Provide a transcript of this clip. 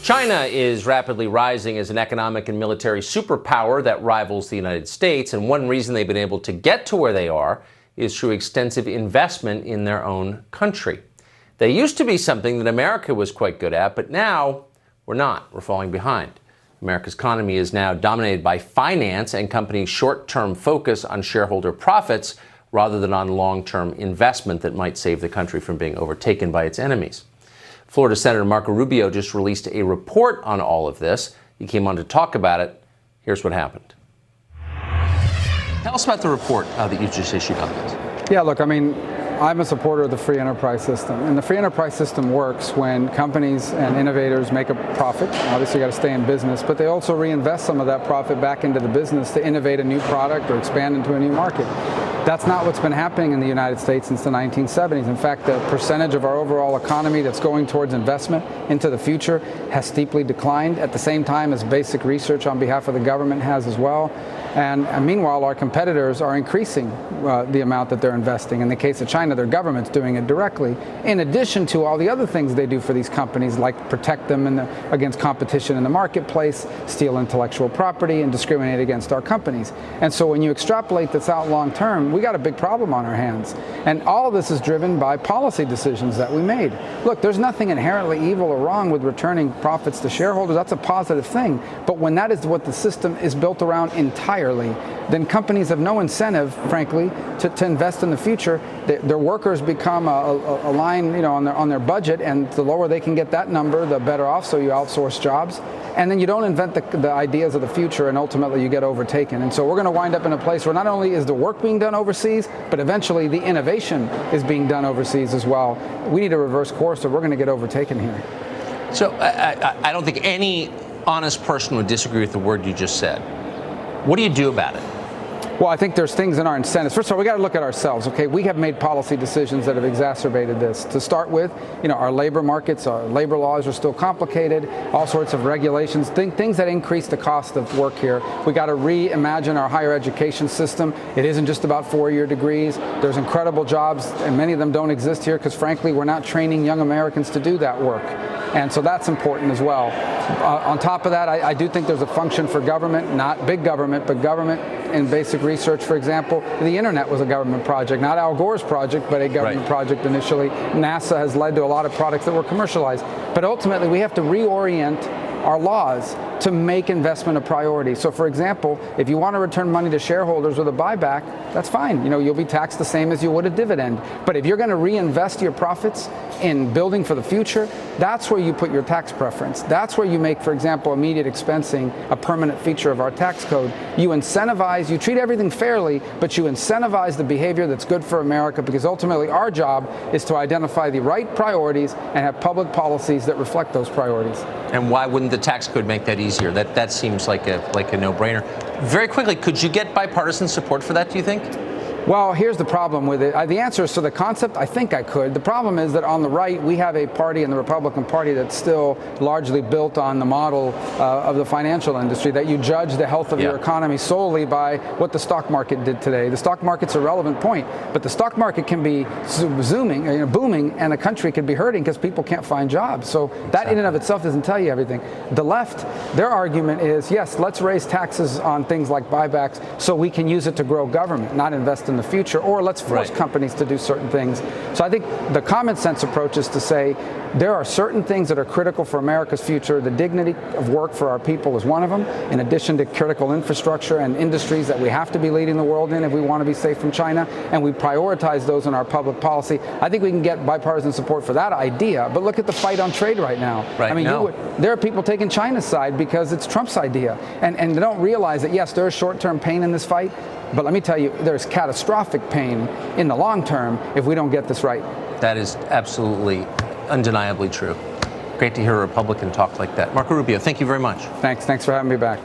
China is rapidly rising as an economic and military superpower that rivals the United States, and one reason they've been able to get to where they are is through extensive investment in their own country. They used to be something that America was quite good at, but now we're not. We're falling behind. America's economy is now dominated by finance and companies' short-term focus on shareholder profits rather than on long-term investment that might save the country from being overtaken by its enemies. Florida Senator Marco Rubio just released a report on all of this. He came on to talk about it. Here's what happened. Tell us about the report that you just issued on this. Yeah, look, I'm a supporter of the free enterprise system. And the free enterprise system works when companies and innovators make a profit. Obviously, you got to stay in business, but they also reinvest some of that profit back into the business to innovate a new product or expand into a new market. That's not what's been happening in the United States since the 1970s. In fact, the percentage of our overall economy that's going towards investment into the future has steeply declined at the same time as basic research on behalf of the government has as well. And meanwhile, our competitors are increasing the amount that they're investing. In the case of China, their government's doing it directly, in addition to all the other things they do for these companies, like protect them against competition in the marketplace, steal intellectual property, and discriminate against our companies. And so when you extrapolate this out long term, we got a big problem on our hands. And all of this is driven by policy decisions that we made. Look, there's nothing inherently evil or wrong with returning profits to shareholders. That's a positive thing. But when that is what the system is built around entirely, then companies have no incentive, frankly, to invest in the future. Their workers become a line, on their budget, and the lower they can get that number, the better off. So you outsource jobs, and then you don't invent the ideas of the future, and ultimately you get overtaken. And so we're going to wind up in a place where not only is the work being done overseas, but eventually the innovation is being done overseas as well. We need to reverse course, or we're going to get overtaken here. So I don't think any honest person would disagree with the word you just said. What do you do about it? Well, I think there's things in our incentives. First of all, we got to look at ourselves, okay? We have made policy decisions that have exacerbated this. To start with, our labor markets, our labor laws are still complicated, all sorts of regulations, things that increase the cost of work here. We got to reimagine our higher education system. It isn't just about four-year degrees. There's incredible jobs, and many of them don't exist here because, frankly, we're not training young Americans to do that work. And so that's important as well. On top of that, I do think there's a function for government, not big government, but government in basic research. For example, the internet was a government project, not Al Gore's project, but a government project initially. NASA has led to a lot of products that were commercialized. But ultimately, we have to reorient our laws to make investment a priority. So, for example, if you want to return money to shareholders with a buyback, that's fine. You'll be taxed the same as you would a dividend. But if you're going to reinvest your profits in building for the future, that's where you put your tax preference. That's where you make, for example, immediate expensing a permanent feature of our tax code. You incentivize, you treat everything fairly, but you incentivize the behavior that's good for America, because ultimately our job is to identify the right priorities and have public policies that reflect those priorities. And why wouldn't the tax code make that easier? That seems like a no-brainer. Very quickly, could you get bipartisan support for that, do you think? Well, here's the problem with it. The answer is, to the concept, I think I could. The problem is that on the right, we have a party in the Republican Party that's still largely built on the model of the financial industry, that you judge the health of your economy solely by what the stock market did today. The stock market's a relevant point, but the stock market can be booming, and the country could be hurting because people can't find jobs. So that in and of itself doesn't tell you everything. The left, their argument is, yes, let's raise taxes on things like buybacks so we can use it to grow government, not invest in the future, or let's force companies to do certain things. So I think the common sense approach is to say there are certain things that are critical for America's future. The dignity of work for our people is one of them, in addition to critical infrastructure and industries that we have to be leading the world in if we want to be safe from China, and we prioritize those in our public policy. I think we can get bipartisan support for that idea, but look at the fight on trade right now. There are people taking China's side because it's Trump's idea, and they don't realize that, yes, there is short-term pain in this fight, but let me tell you, there's catastrophic pain in the long term if we don't get this right. That is absolutely, undeniably true. Great to hear a Republican talk like that. Marco Rubio, thank you very much. Thanks for having me back.